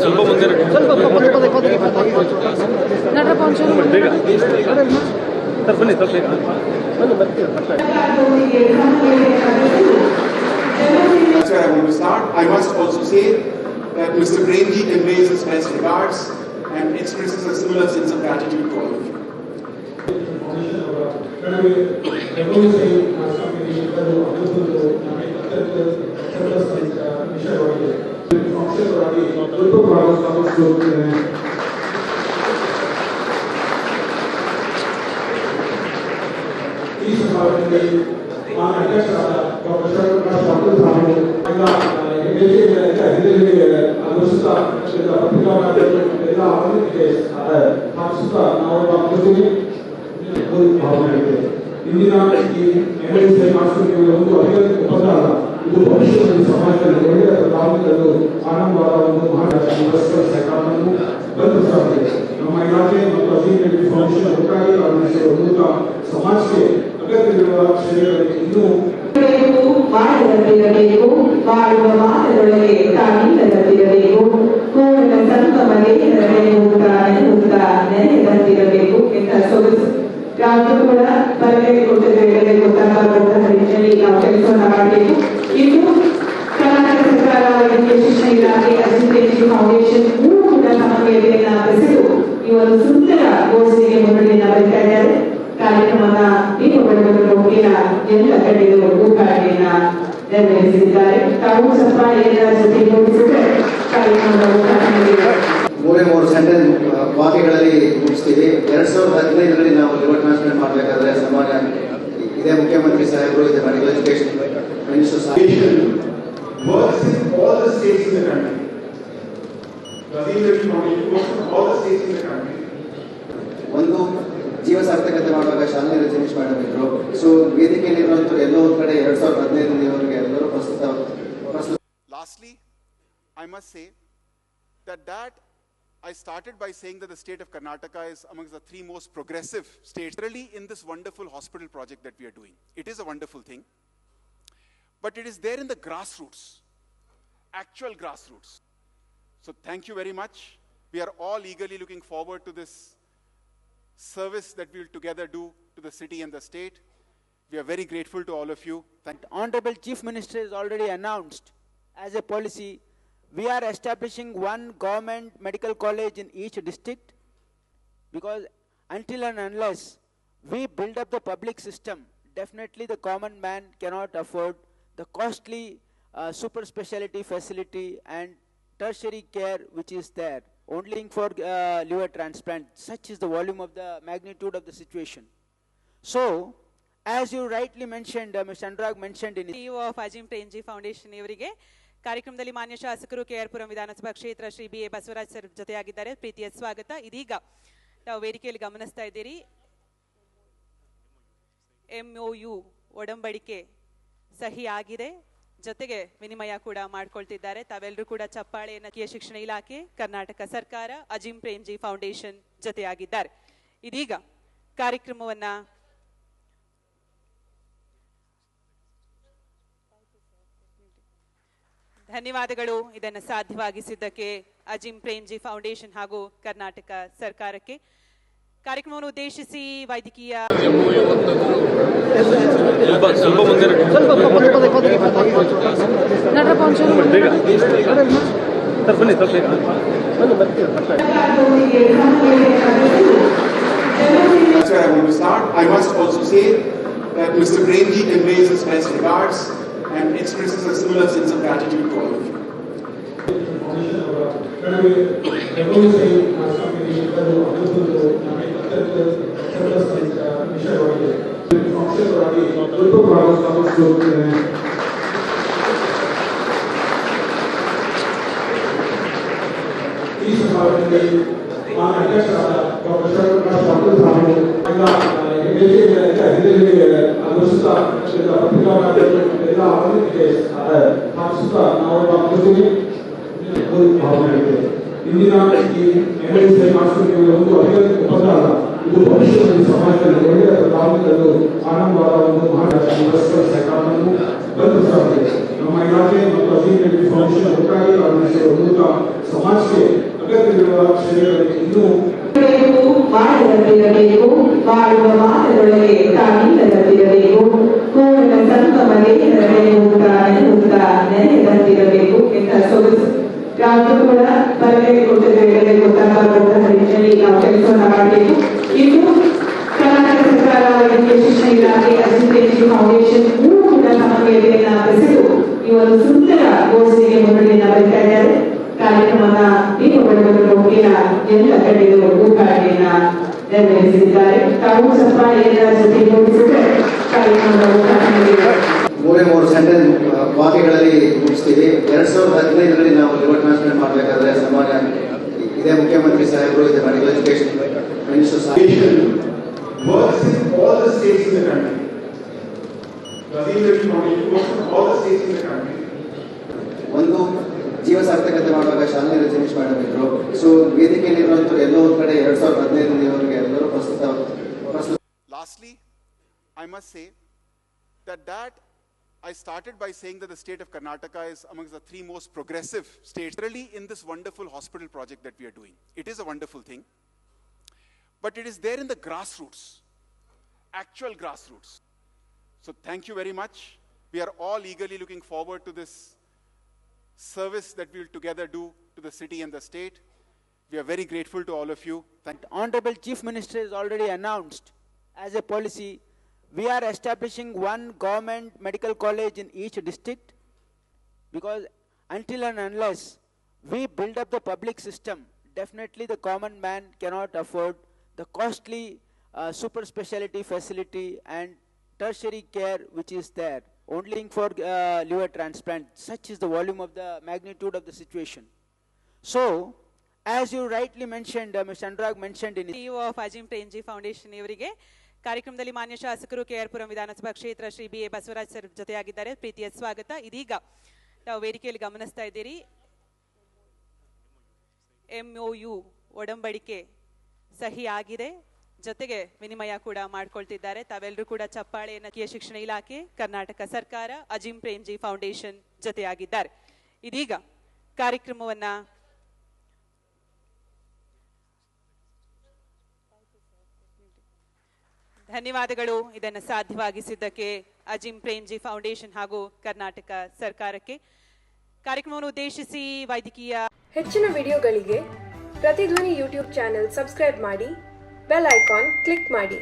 ಸ್ವಲ್ಪ ಮುಂದೆ ಬೇಗ ಸರ್ ಬನ್ನಿ ಸ್ವಲ್ಪ ಬೇಗ ಬನ್ನಿ ಬರ್ತೀವಿ. That's where I want to start. I must also say that Mr. Premji conveys his best regards and expresses a similar sense of gratitude to all of you. ಇಂದಿನ ಈ ಎಮರ್ಜೆನ್ಸಿ ಮಾಸ್ಟರ್ಗೆ ಒಂದು ಉಪಕಾರ ಇದು ಭವಿಷ್ಯದಲ್ಲಿ ಸಮಾಜದಲ್ಲಿ ಒಳ್ಳೆಯ ಬದಲಾವಣೆಗಳು ಆರಂಭವಾದ ಒಂದು ಮಹಾರಾಷ್ಟ್ರ ಸರ್ಕಾರವನ್ನು ಬಲಪಡಿಸಲಾಗಿದೆ. ನಮ್ಮ ಇಲಾಖೆ ಮತ್ತು ಅಧಿಕಾರಿ ಫೌಂಡೇಶನ್ ಒಟ್ಟಾಗಿ ಆರಂಭಿಸಿರುವ ಮೂಲಕ ಸಮಾಜಕ್ಕೆ ಅಗತ್ಯವಿರುವ ಸೇವೆಗಳಿಗೆ ಇನ್ನೂ ಮಾಡದಂತಿರಬೇಕು, ಮಾಡುವ ಮಾತುಗಳಿಗೆ ತಾನಿಲ್ಲದಂತಿರಬೇಕು, ಕೋರನ ಸಂಗಮನೆ ನೆನೆದಂತಿರಬೇಕು ಎಂತ ಸೊಗಸು ರಾಜ್ಯವು ಕೂಡ ಬರಬೇಕು ಕೊಟ್ಟಿದ್ದೇವೆ ಗೊತ್ತಾಗುವಂತಹ ನಿಟ್ಟಿನಲ್ಲಿ ನಾವು ಕೆಲಸವನ್ನು ಮಾಡಬೇಕು. ಇನ್ನು ಕರ್ನಾಟಕ ಸರ್ಕಾರ ವೈದ್ಯಕೀಯ ಶಿಕ್ಷಣ ಇಲಾಖೆ ಅಜಿಂಪ್ರೇಜಿ ಫೌಂಡೇಶನ್ ಕೂಡ ಸಮನ್ವಯತೆಯನ್ನ ಬೆಸೆದು ಈ ಒಂದು ಸುಂದರ ಘೋಷಣೆಗೆ ಮುನ್ನಡೆಯನ್ನ ಬರೀತಾ ಇದ್ದಾರೆ. ಕಾರ್ಯಕ್ರಮದ ದೀಪಗಳನ್ನು ಎಲ್ಲ ಕಡೆಯೂ ಉದ್ಘಾಟನೆಯನ್ನ ನೆರವೇರಿಸಿದ್ದಾರೆ. ತಾವು ಚಪ್ಪಾಳೆಯ ಜೊತೆ ಜೋಡಿಸಿದರೆ ಕಾರ್ಯಕ್ರಮದ ಉದ್ಘಾಟನೆಗೆ 3 ಸೆಂಟೆನ್ಸ್ ವಾಕ್ಯಗಳಲ್ಲಿ ಮುಗಿಸ್ತೀವಿ. 2015ರಲ್ಲಿ ನಾವು ಲಿವರ್ ಟ್ರಾನ್ಸ್ಪ್ಲಾಂಟ್ ಮಾಡಬೇಕಾದ್ರೆ ಸಮಾಜ ಇದೇ ಮುಖ್ಯಮಂತ್ರಿ ಸಾಹೇಬರು, ಇದೇ medical education minister Works in all the states in the country. Razeen Reddy Foundation works in all the states in the country. ಒಂದು ಜೀವ ಸಾರ್ಥಕತೆ ಮಾಡುವಾಗ ಶಾಲಿನಿ ರಜನೀಶ್ ಮೇಡಮ್ ಇದ್ರು. ಸೊ ವೇದಿಕೆಯಲ್ಲಿ ಇರುವಂತರು ಎಲ್ಲೋ ಒಂದು ಕಡೆ 2015 ಎಲ್ಲರೂ ಪ್ರಸ್ತುತ. Lastly, I must say that I started by saying that the state of Karnataka is amongst the 3 most progressive states, really in this wonderful hospital project that we are doing. It is a wonderful thing, but it is there in the grassroots, actual grassroots. So thank you very much. We are all eagerly looking forward to this service that we will together do to the city and the state. We are very grateful to all of you. Honorable Chief Minister has already announced as a policy, we are establishing one government medical college in each district, because until and unless we build up the public system, definitely the common man cannot afford the costly super specialty facility and tertiary care which is there. Only for liver transplant, such is the volume of the magnitude of the situation. So, as you rightly mentioned, Mr. Anurag mentioned in CEO of Ajim Premji Foundation ಇವರಿಗೆ ಕಾರ್ಯಕ್ರಮದಲ್ಲಿ ಮಾನ್ಯ ಶಾಸಕರು KR Puram ವಿಧಾನಸಭಾ ಕ್ಷೇತ್ರ Shri BA Basavaraj sir ಜೊತೆಯಾಗಿದ್ದಾರೆ. ಪ್ರೀತಿಯ ಸ್ವಾಗತ. ಇದೀಗ ನಾವು ವೇದಿಕೆಯಲ್ಲಿ ಗಮನಿಸ್ತಾ ಇದ್ದೀರಿ, MOU ಒಡಂಬಡಿಕೆ ಸಹಿ ಆಗಿದೆ, ಜೊತೆಗೆ ವಿನಿಮಯ ಕೂಡ ಮಾಡ್ಕೊಳ್ತಿದ್ದಾರೆ. ತಾವೆಲ್ಲರೂ ಕೂಡ ಚಪ್ಪಾಳೆಯನ್ನು ಶಿಕ್ಷಣ ಇಲಾಖೆ, ಕರ್ನಾಟಕ ಸರ್ಕಾರ, ಅಜಿಂ ಪ್ರೇಮ್ಜಿ ಫೌಂಡೇಶನ್ ಜೊತೆಯಾಗಿದ್ದಾರೆ. ಇದೀಗ ಕಾರ್ಯಕ್ರಮವನ್ನ ಧನ್ಯವಾದಗಳು ಇದನ್ನು ಸಾಧ್ಯವಾಗಿಸಿದ್ದಕ್ಕೆ ಅಜಿಂ ಪ್ರೇಮ್ಜಿ ಫೌಂಡೇಶನ್ ಹಾಗೂ ಕರ್ನಾಟಕ ಸರ್ಕಾರಕ್ಕೆ. ಕಾರ್ಯಕ್ರಮವನ್ನು ಉದ್ದೇಶಿಸಿ ವೈದ್ಯಕೀಯ That's where I want to start. I must also say that Mr. Premji conveys his best regards and expresses a similar sense of gratitude to all of you. ಇಂದಿನ ಈ ಎಮರ್ಜೆನ್ಸಿ ಮಾಸ್ಟರ್ಗೆ ಒಂದು ಉಪಕಾರ ಇದು ಭವಿಷ್ಯದಲ್ಲಿ ಸಮಾಜದಲ್ಲಿ ಒಳ್ಳೆಯ ಬದಲಾವಣೆಗಳು ಆರಂಭವಾದ ಒಂದು ಮಹಾರಾಷ್ಟ್ರ ಸರ್ಕಾರವನ್ನು ಬಲಪಡಿಸಲಾಗಿದೆ. ನಮ್ಮ ಇಲಾಖೆ ಮತ್ತು ಅಧಿಕಾರಿ ಫೌಂಡೇಶನ್ ಒಟ್ಟಾಗಿ ಆರಂಭಿಸಿರುವ ಮೂಲಕ ಸಮಾಜಕ್ಕೆ ಅಗತ್ಯವಿರುವ ಕ್ಷೇತ್ರಗಳಲ್ಲಿ ಇನ್ನೂ ಮಾಡದಂತಿರಬೇಕು, ಮಾಡುವ ಮಾತುಗಳಿಗೆ ತಾನಿಲ್ಲದಂತಿರಬೇಕು, ಪೂರ್ಣ ನೆನೆದಂತಿರಬೇಕು ಎಂತ ಸೊಗಸು ರಾಜ್ಯಕ್ಕೂ ಕೂಡ ಬರಲಿಗೆ ಕೊಟ್ಟಿದ್ದೇವೆ ಗೊತ್ತಾಗುವಂತಹ ನಿಟ್ಟಿನಲ್ಲಿ ನಾವು ಕೆಲಸವನ್ನು ಮಾಡಬೇಕು. ಇನ್ನು ಕರ್ನಾಟಕ ಸರ್ಕಾರ ವೈದ್ಯಕೀಯ ಶಿಕ್ಷಣ ಇಲಾಖೆ ಅಜಿಂಪೇಜಿ ಫೌಂಡೇಶನ್ ಕೂಡ ಸಮನ್ವಯತೆಯನ್ನ ಬೆಸೆದು ಈ ಒಂದು ಸುಂದರ ಘೋಷಣೆಗೆ ಮುನ್ನಡೆಯನ್ನ ಬರೀತಾ ಇದ್ದಾರೆ. ಕಾರ್ಯಕ್ರಮದ ದೀಪಗಳನ್ನು ಎಲ್ಲ ಕಡೆಯೂ ಉದ್ಘಾಟನೆಯನ್ನ ನೆರವೇರಿಸಿದ್ದಾರೆ. ತಾವು ಚಪ್ಪಾಳೆಯನ್ನ ಜೊತೆಗೂಡಿಸಿದರೆ ಕಾರ್ಯಕ್ರಮದ ಉದ್ಘಾಟನೆಗೆ 3 ಸೆಂಟೆನ್ಸ್ ವಾಕ್ಯಗಳಲ್ಲಿ ಮುಗಿಸ್ತೀವಿ. 2015ರಲ್ಲಿ ನಾವು ಲಿವರ್ ಟ್ರಾನ್ಸ್ಪ್ಲಾಂಟ್ ಮಾಡಬೇಕಾದ್ರೆ ಸಮಾಜ ಇದೇ ಮುಖ್ಯಮಂತ್ರಿ ಸಾಹೇಬರು, ಇದೇ medical education minister works in all the states in the country. Razeen Reddy Foundation works in all the states in the country. ಒಂದು ಜೀವ ಸಾರ್ಥಕತೆ ಮಾಡುವಾಗ ಶಾಲಿನಿ ರಜನೀಶ್ ಮೇಡಮ್ ಇದ್ರು. ಸೊ ವೇದಿಕೆಯಲ್ಲಿ ಇರುವಂತರು ಎಲ್ಲೋ ಒಂದು ಕಡೆ 2015 ಎಲ್ಲರೂ ಪ್ರಸ್ತುತ. Lastly, I must say that I started by saying that the state of Karnataka is amongst the 3 most progressive states really in this wonderful hospital project that we are doing. It is a wonderful thing, but it is there in the grassroots, actual grassroots. So thank you very much. We are all eagerly looking forward to this service that we will together do to the city and the state. We are very grateful to all of you. Honorable Chief Minister has already announced as a policy, we are establishing one government medical college in each district, because until and unless we build up the public system, definitely the common man cannot afford the costly super specialty facility and tertiary care which is there. Only for liver transplant, such is the volume of the magnitude of the situation. So, as you rightly mentioned, Mr. Anurag mentioned in CEO of Ajim Premji Foundation ಇವರಿಗೆ ಕಾರ್ಯಕ್ರಮದಲ್ಲಿ ಮಾನ್ಯ ಶಾಸಕರು K R Puram ವಿಧಾನಸಭಾ ಕ್ಷೇತ್ರ Shri B A Basavaraj sir ಜೊತೆಯಾಗಿದ್ದಾರೆ. ಪ್ರೀತಿಯ ಸ್ವಾಗತ. ಇದೀಗ ನಾವು ವೇದಿಕೆಯಲ್ಲಿ ಗಮನಿಸ್ತಾ ಇದ್ದೀರಿ, MOU ಒಡಂಬಡಿಕೆ ಸಹಿ ಆಗಿದೆ, ಜೊತೆಗೆ ವಿನಿಮಯ ಕೂಡ ಮಾಡ್ಕೊಳ್ತಿದ್ದಾರೆ. ತಾವೆಲ್ಲರೂ ಕೂಡ ಚಪ್ಪಾಳೆಯನ್ನು ಶಿಕ್ಷಣ ಇಲಾಖೆ, ಕರ್ನಾಟಕ ಸರ್ಕಾರ, ಅಜಿಂ ಪ್ರೇಮ್ಜಿ ಫೌಂಡೇಶನ್ ಜೊತೆಯಾಗಿದ್ದಾರೆ. ಇದೀಗ ಕಾರ್ಯಕ್ರಮವನ್ನ ಧನ್ಯವಾದಗಳು ಇದನ್ನು ಸಾಧ್ಯವಾಗಿಸಿದ್ದಕ್ಕೆ ಅಜಿಂ ಪ್ರೇಮ್ಜಿ ಫೌಂಡೇಶನ್ ಹಾಗೂ ಕರ್ನಾಟಕ ಸರ್ಕಾರಕ್ಕೆ. ಕಾರ್ಯಕ್ರಮವನ್ನು ಉದ್ದೇಶಿಸಿ ವೈದ್ಯಕೀಯ ಹೆಚ್ಚಿನ ವಿಡಿಯೋಗಳಿಗೆ ಪ್ರತಿಧ್ವನಿ ಯೂಟ್ಯೂಬ್ ಚಾನೆಲ್ ಸಬ್ಸ್ಕ್ರೈಬ್ ಮಾಡಿ, ಬೆಲ್ ಐಕಾನ್ ಕ್ಲಿಕ್ ಮಾಡಿ.